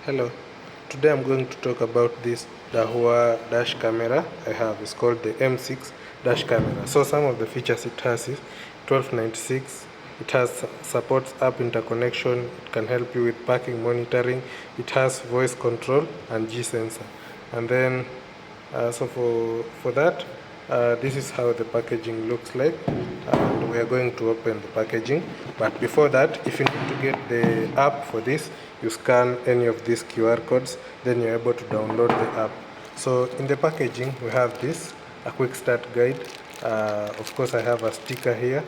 Hello, today I'm going to talk about this Dahua dash camera I have. It's called the M6 dash camera. So some of the features it has is 1296. It has supports app interconnection. It can help you with parking monitoring. It has voice control and G sensor. And then so for that, this is how the packaging looks like, and we are going to open the packaging. But before that, if you need to get the app for this, you scan any of these QR codes, then you're able to download the app. So in the packaging, we have this, a quick start guide. Of course, I have a sticker here,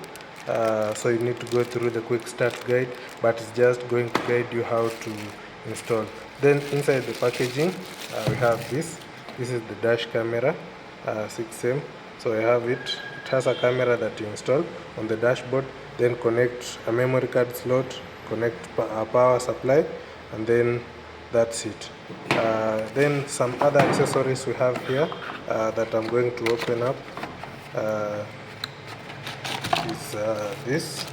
so you need to go through the quick start guide, but it's just going to guide you how to install. Then inside the packaging, we have this. This is the dash camera 6M. So I have it. It has a camera that you install on the dashboard, then connect a memory card slot, connect a power supply, and then that's it. Then some other accessories we have here that I'm going to open up is this.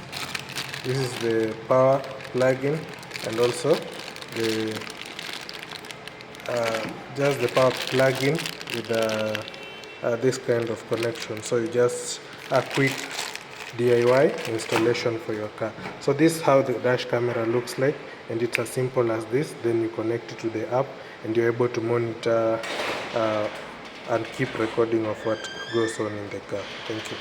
This is the power plug-in, and also the just the power plug-in with this kind of connection. So you just a quick DIY installation for your car. So this is how the dash camera looks like, and it's as simple as this. Then you connect it to the app, and you're able to monitor and keep recording of what goes on in the car. Thank you.